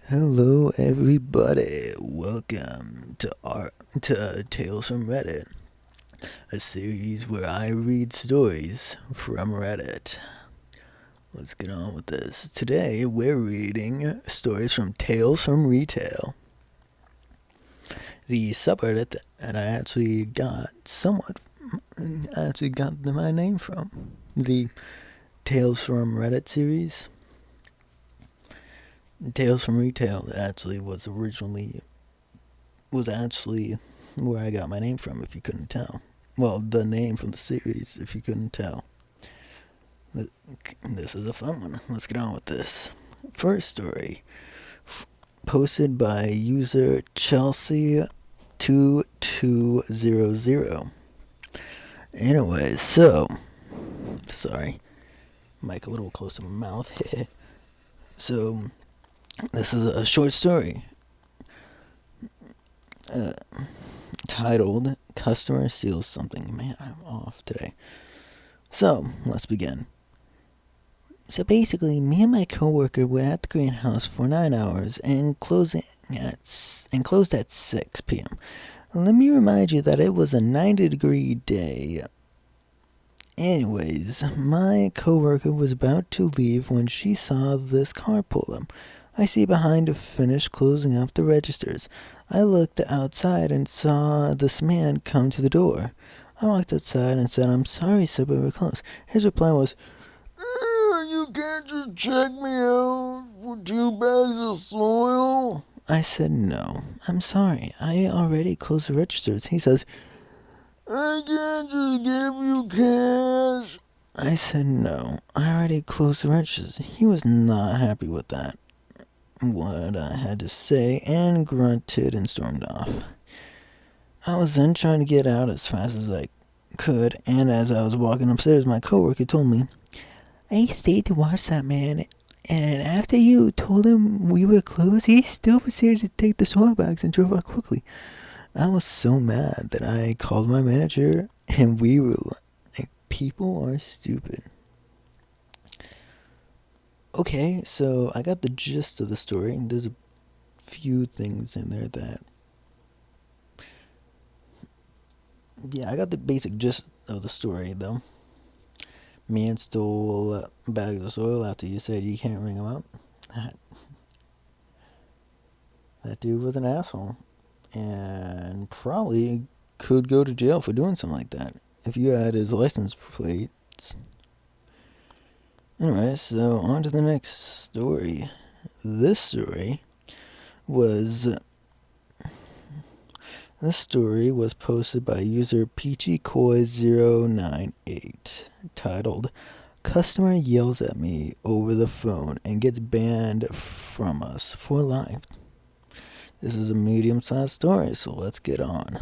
Hello everybody, welcome to Tales from Reddit, a series where I read stories from Reddit. Let's get on with this. Today we're reading stories from Tales from Retail, the subreddit that I actually got my name from. The Tales from Reddit series. Tales from Retail actually was actually where I got my name from, if you couldn't tell. Well, the name from the series, if you couldn't tell. This is a fun one. Let's get on with this. First story, posted by user Chelsea2200. Anyways, sorry, mic a little close to my mouth. So, this is a short story titled Customer Steals Something. Man, I'm off today. So, let's begin. So basically, me and my coworker were at the greenhouse for 9 hours and closed at 6 p.m. Let me remind you that it was a 90-degree day. Anyways, my coworker was about to leave when she saw this car pull up. I see behind to finish closing up the registers. I looked outside and saw this man come to the door. I walked outside and said, "I'm sorry, sir, but we're closed." His reply was, "You can't just check me out for 2 bags of soil." I said, "No, I'm sorry. I already closed the registers." He says, "I can't just give you cash." I said, "No, I already closed the registers." He was not happy with what I had to say, and grunted and stormed off. I was then trying to get out as fast as I could, and as I was walking upstairs, my coworker told me, "I stayed to watch that man, and after you told him we were closed, he still proceeded to take the soil bags and drove out quickly." I was so mad that I called my manager, and we were like, people are stupid. Okay, so I got the gist of the story. There's a few things in there that... Yeah, I got the basic gist of the story, though. Man stole bags of soil after you said you can't ring him up. That dude was an asshole. And probably could go to jail for doing something like that if you had his license plates. Anyway, so on to the next story. This story was posted by user PeachyCoy098, titled "Customer Yells at Me Over the Phone and Gets Banned from Us for Life." This is a medium-sized story, so let's get on.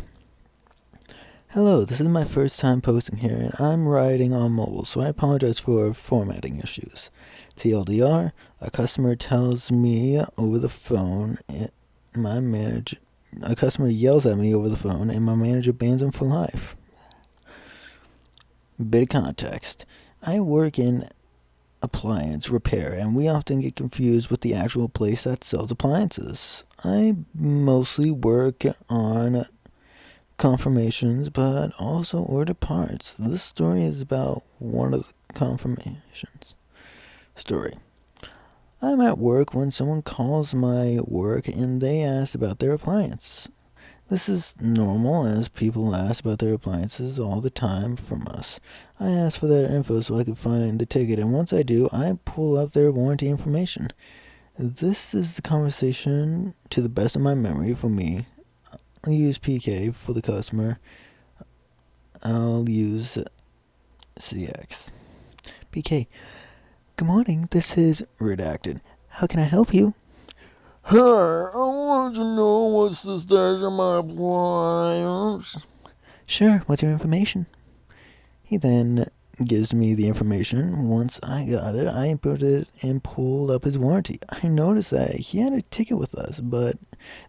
"Hello, this is my first time posting here, and I'm writing on mobile, so I apologize for formatting issues. TLDR, a customer tells me over the phone, a customer yells at me over the phone, and my manager bans him for life." Bit of context. I work in appliance repair, and we often get confused with the actual place that sells appliances. I mostly work on confirmations, but also order parts. This story is about one of the confirmations. Story. I'm at work when someone calls my work and they ask about their appliance. This is normal, as people ask about their appliances all the time from us. I ask for their info so I can find the ticket, and once I do, I pull up their warranty information. This is the conversation to the best of my memory for me. I'll use PK for the customer. I'll use CX. PK. "Good morning, this is Redacted. How can I help you?" "Hey, I want to know what's the status of my appliance." "Sure, what's your information?" He then gives me the information. Once I got it, I input it and pulled up his warranty. I noticed that he had a ticket with us, but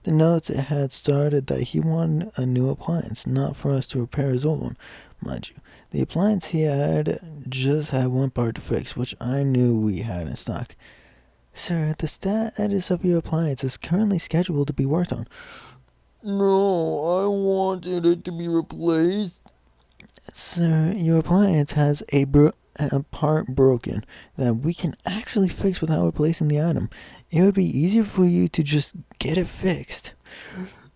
the notes it had started that he wanted a new appliance, not for us to repair his old one. Mind you, the appliance he had just had one part to fix, which I knew we had in stock. Sir, the status of your appliance is currently scheduled to be worked on. No, I wanted it to be replaced. Sir, your appliance has a part broken that we can actually fix without replacing the item. It would be easier for you to just get it fixed.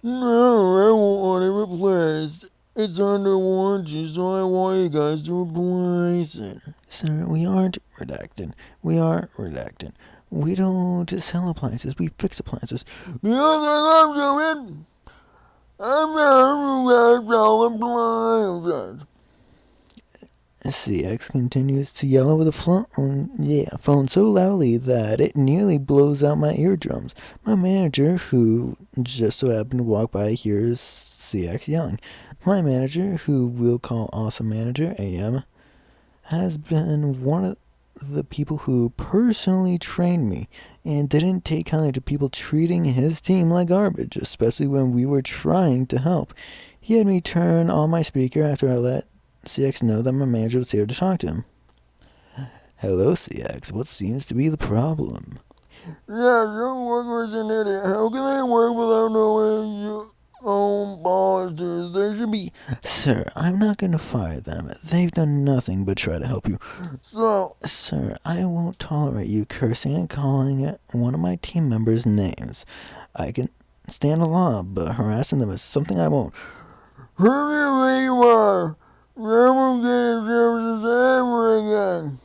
No, I want it replaced. It's under warranty, so I want you guys to replace it. Sir, we aren't redacted. We are redacted. We don't sell appliances, we fix appliances. You think I'm doing? I'm not sell appliances. CX continues to yell over the phone so loudly that it nearly blows out my eardrums. My manager, who just so happened to walk by, hears CX yelling. My manager, who we'll call Awesome Manager AM, has been one of the people who personally trained me and didn't take kindly to people treating his team like garbage, especially when we were trying to help. He had me turn on my speaker after I let CX know that my manager was here to talk to him. Hello, CX. What seems to be the problem? Yeah, your workers an idiot. How can they work without knowing your own policies? They should be. Sir, I'm not going to fire them. They've done nothing but try to help you. So, Sir, I won't tolerate you cursing and calling one of my team members names. I can stand a law, but harassing them is something I won't. who do you think you are? Never get services ever again.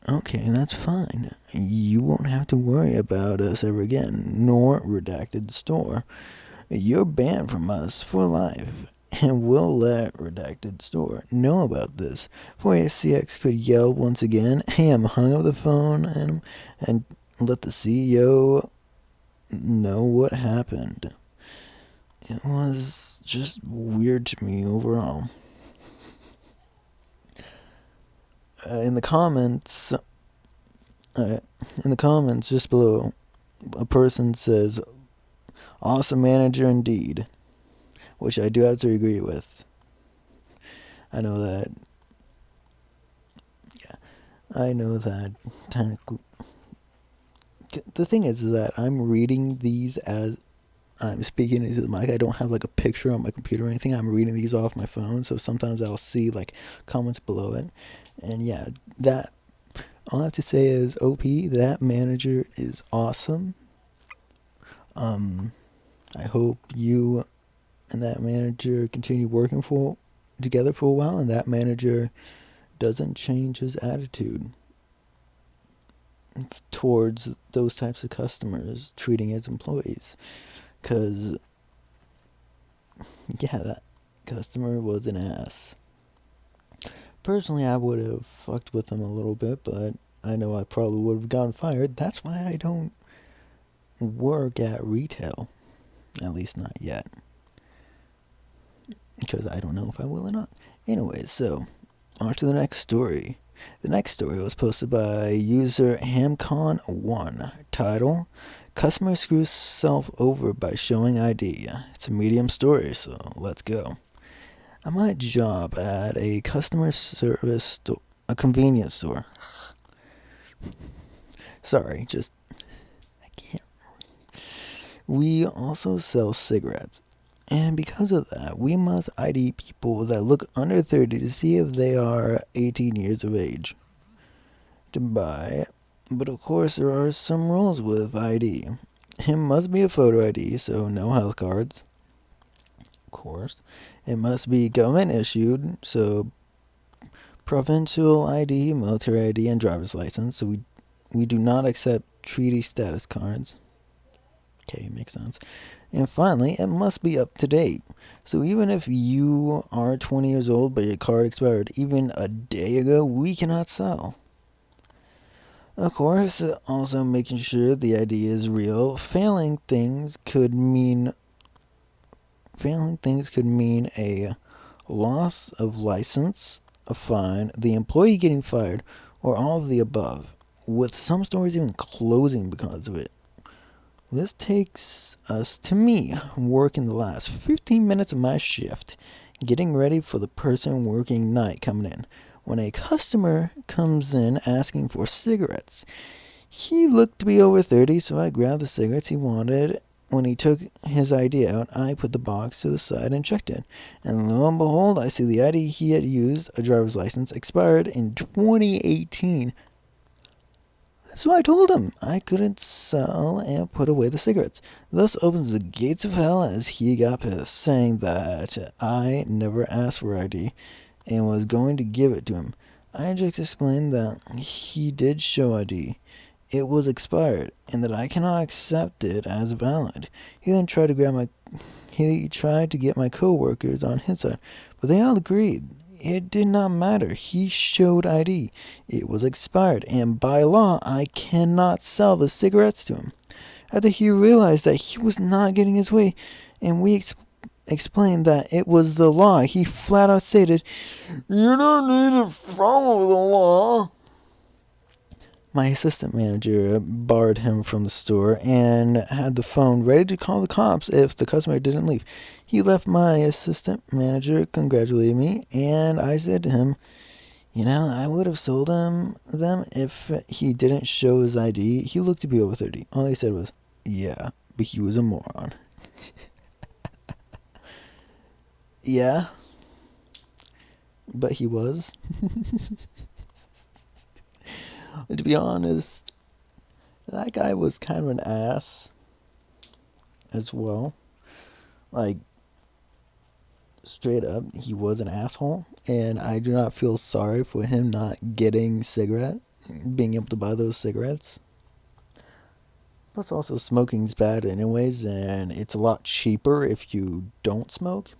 Okay, that's fine. You won't have to worry about us ever again, nor Redacted Store. You're banned from us for life, and we'll let Redacted Store know about this. For CX could yell once again, Ham hung up the phone and let the CEO know what happened. It was just weird to me overall. In the comments just below, a person says, "Awesome manager indeed," which I do have to agree with. I know that. Technically, the thing is that I'm reading these as I'm speaking into the mic. I don't have like a picture on my computer or anything. I'm reading these off my phone, so sometimes I'll see like comments below it. And yeah, that all I have to say is OP, that manager is awesome. I hope you and that manager continue working together for a while, and that manager doesn't change his attitude towards those types of customers, treating his employees. Because, yeah, that customer was an ass. Personally, I would have fucked with him a little bit, but I know I probably would have gotten fired. That's why I don't work at retail. At least not yet. Because I don't know if I will or not. Anyway, so, on to the next story. The next story was posted by user HamCon1. Title: Customer screws self over by showing ID. It's a medium story, so let's go. I might job at a customer service store, a convenience store. Sorry, I can't. We also sell cigarettes. And because of that, we must ID people that look under 30 to see if they are 18 years of age to buy. But of course, there are some rules with ID. It must be a photo ID, so no health cards. Of course. It must be government issued, so provincial ID, military ID, and driver's license. So we do not accept treaty status cards. Okay, makes sense. And finally, it must be up to date. So even if you are 20 years old but your card expired even a day ago, we cannot sell. Of course, also making sure the ID is real. Failing things could mean a loss of license, a fine, the employee getting fired, or all of the above, with some stores even closing because of it. This takes us to me working the last 15 minutes of my shift, getting ready for the person working night coming in. When a customer comes in asking for cigarettes, He looked to be over 30, so I grabbed the cigarettes he wanted. When he took his ID out, I put the box to the side and checked it. And lo and behold, I see the ID he had used, a driver's license, expired in 2018. So I told him I couldn't sell and put away the cigarettes. Thus opens the gates of hell as he got pissed, saying that I never asked for ID and was going to give it to him. I just explained that he did show ID. It was expired, and that I cannot accept it as valid. He then tried to get my co-workers on his side, but they all agreed. It did not matter. He showed ID. It was expired, and by law, I cannot sell the cigarettes to him. After he realized that he was not getting his way, and we explained that it was the law, he flat out stated, "You don't need to follow the law." My assistant manager barred him from the store and had the phone ready to call the cops if the customer didn't leave. He left. My assistant manager congratulated me, and I said to him, I would have sold him them if he didn't show his ID. He looked to be over 30. All he said was, yeah, but he was a moron. Yeah, but he was. To be honest, that guy was kind of an ass as well. Like, straight up, he was an asshole, and I do not feel sorry for him not getting being able to buy those cigarettes. Plus, also, smoking's bad anyways, and it's a lot cheaper if you don't smoke,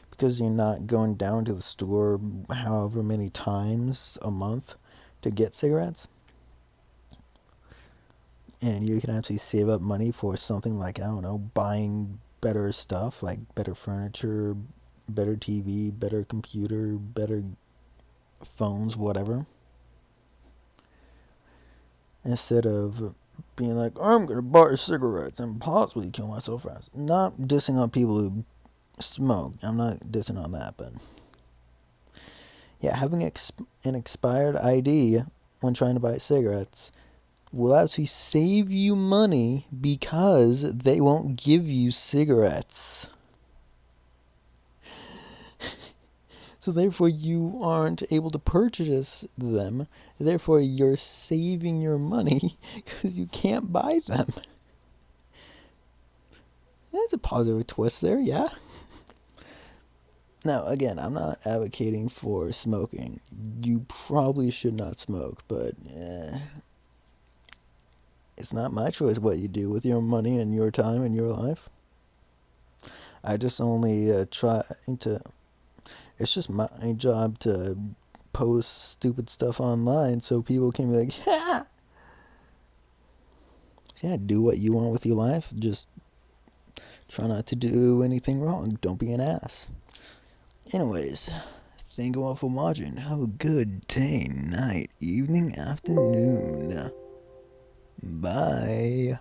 because you're not going down to the store however many times a month to get cigarettes. And you can actually save up money for something like, I don't know, buying better stuff, like better furniture, better TV, better computer, better phones, whatever. Instead of being like, I'm going to buy cigarettes and possibly kill myself fast. Not dissing on people who smoke. I'm not dissing on that, but yeah, having an expired ID when trying to buy cigarettes will actually save you money because they won't give you cigarettes. So therefore you aren't able to purchase them. Therefore you're saving your money because you can't buy them. There's a positive twist there, yeah. Now, again, I'm not advocating for smoking. You probably should not smoke, but it's not my choice what you do with your money and your time and your life. I just only it's just my job to post stupid stuff online so people can be like, ha! Yeah, do what you want with your life. Just try not to do anything wrong. Don't be an ass. Anyways, thank you all for watching. Have a good day, night, evening, afternoon. Bye.